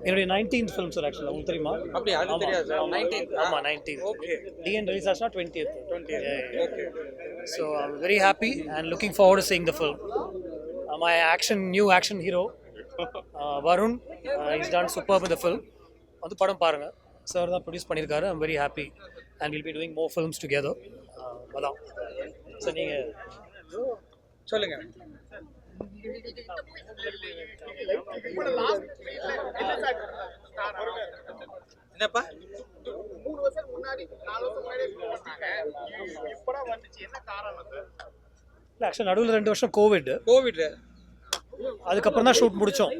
என்னுடைய 19th film sir ஆக்சுவலாக உங்களுக்கு தெரியுமா? அப்படி அது தெரியாது சார். 19 ஆமாம் 19th. ஓகே டிஎன் ரிலீஸ் ஆச்சுன்னா 20th. 20 okay So I'm very happy and looking forward to seeing the film. My new action hero, Varun, he's done superb in the film. வந்து படம் பாருங்க. சார் தான் ப்ரொடியூஸ் பண்ணியிருக்காரு. I'm very happy and we'll be doing more films together. அதான். So நீங்கள் சொல்லுங்க. என்னப்பா 3 வருஷம் முன்னாடி 4 வருஷம் முன்னாடி இப்படா வந்துச்சு என்ன காரணம் சார்? இல்லை ஆக்சுவலாக நடுவில் 2 வருஷம் கோவிட், அதுக்கப்புறம் தான் ஷூட் முடித்தோம்.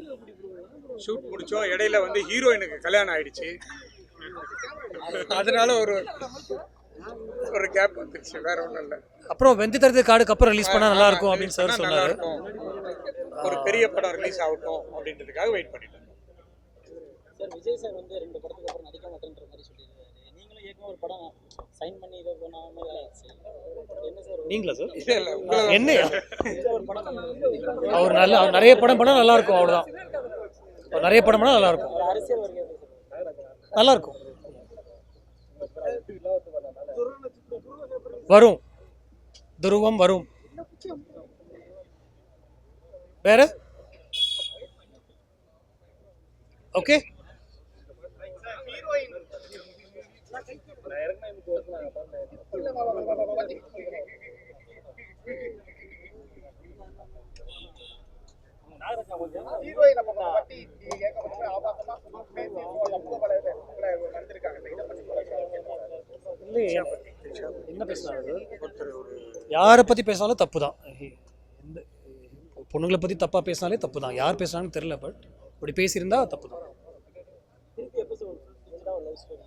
இடையில வந்து ஹீரோயினுக்கு கல்யாணம் ஆயிடுச்சு, அதனால ஒரு கேப் வந்துருச்சு, வேற ஒன்றும் இல்லை. அப்புறம் வெந்தி தரது காடுக்கு அப்புறம் ரிலீஸ் பண்ணால் நல்லா இருக்கும் அப்படின்னு சார் நல்லா சொன்னார். இருக்கும், ஒரு பெரிய படம் ரிலீஸ் ஆகட்டும் அப்படின்றதுக்காக வெயிட் பண்ணிட்டேன். சார் விஜய் சார் வந்து 2 படத்துக்கு அப்புறம் நடிக்க மாட்டேன்ற மாதிரி சொல்லியிருக்காரு. நீங்களும் ஏற்கனவே ஒரு படம் சைன் பண்ணி இதை பண்ணாமல் ஆயிடுச்சு. என்ன சார் நீங்களா சார்? இல்லை என்னையா? ஒரு படம் அவர் நிறைய படம் பண்ணால் நல்லா இருக்கும், அவ்வளோதான். அவர் நிறைய படம் பண்ணால் நல்லா இருக்கும், ஒரு அரசியல் வருகிறது நல்லா இருக்கும். வரும், துருவம் வரும். வேற ஓகே. ஹீரோயின் நம்ம பத்தி ஏகப்பட்ட ஆபாசமா பேசி ரொம்ப பல நடந்திருக்காங்க. இதை பத்தி இல்லையே, என்ன பேசினாரு? யாரை பற்றி பேசினாலும் தப்பு தான். எந்த பொண்ணுங்களை பற்றி தப்பாக பேசினாலே தப்பு தான். யார் பேசுனாங்கன்னு தெரில, பட் இப்படி பேசியிருந்தா தப்பு தான். திருப்பி எப்போ சார் ஒரு லவ் ஸ்டோரி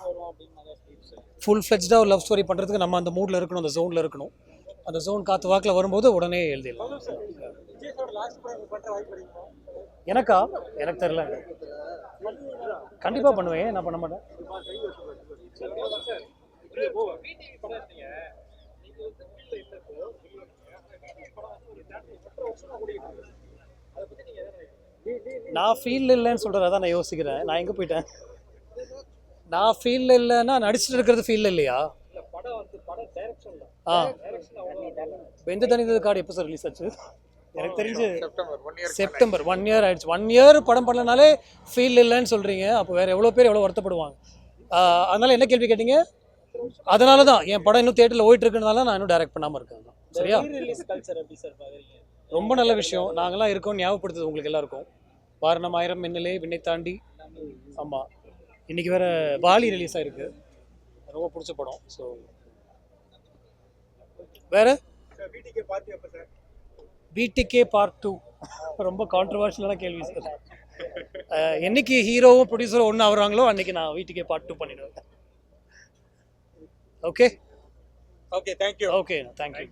வரும் அப்படின்னு ஃபுல் ஃப்ளெஜ்டாக ஒரு லவ் ஸ்டோரி பண்ணுறதுக்கு நம்ம அந்த மூடில் இருக்கணும், அந்த ஜோனில் இருக்கணும். அந்த ஜோன் காற்று வாக்கில் வரும்போது உடனே எழுதிடலாம். விஜய் சார் லாஸ்ட் படம் பண்ணுற வாய்ப்பு இருக்குமா? எனக்கு தெரில. கண்டிப்பாக பண்ணுவேன், நான் பண்ண மாட்டேன். நான் ஃபீல்டில் இல்லைன்னு சொல்கிறத தான் நான் யோசிக்கிறேன். நான் எங்கே போயிட்டேன்? நான் ஃபீல்டில் இல்லைன்னா நடிச்சுட்டு இருக்கிறது ஃபீல்டில் இல்லையா? வெந்து தனித்தது கார்டு எப்போ சார் ரிலீஸ் ஆச்சு? எனக்கு தெரிஞ்சு செப்டம்பர். 1 இயர் ஆயிடுச்சு. 1 இயர் படம் பண்ணலனாலே ஃபீல்டு இல்லைன்னு சொல்கிறீங்க. அப்போ வேறு எவ்வளோ பேர் எவ்வளோ வருத்தப்படுவாங்க. அதனால் என்ன கேள்வி கேட்டீங்க? அதனால தான் என் படம் இன்னும் தியேட்டரில் ஓடிட்டு இருக்குனால நான் இன்னும் டைரக்ட் பண்ணாமல் இருக்கேன். சரியா? ரிலீஸ் கல்ச்சர் எப்படி சார் பார்க்குறீங்க? ரொம்ப நல்ல விஷயம். நாங்களாம் இருக்கோம் ஞாபகப்படுத்துது உங்களுக்கு எல்லாருக்கும். வாரணம் ஆயிரம் மின்னலே விண்ணை தாண்டி. ஆமாம், இன்றைக்கி வேறு வாலி ரிலீஸ் ஆகிருக்கு, ரொம்ப பிடிச்ச படம். ஸோ வேறு வீட்டுக்கே பார்ட் 2 ரொம்ப கான்ட்ரவர்ஷியலான கேள்வி சார். என்னைக்கு ஹீரோவும் ப்ரொடியூசரும் ஒன்று ஆகுறாங்களோ அன்றைக்கி நான் வீட்டுக்கே பார்ட் 2 பண்ணிடுவேன். Okay okay, thank you. Okay, thank you.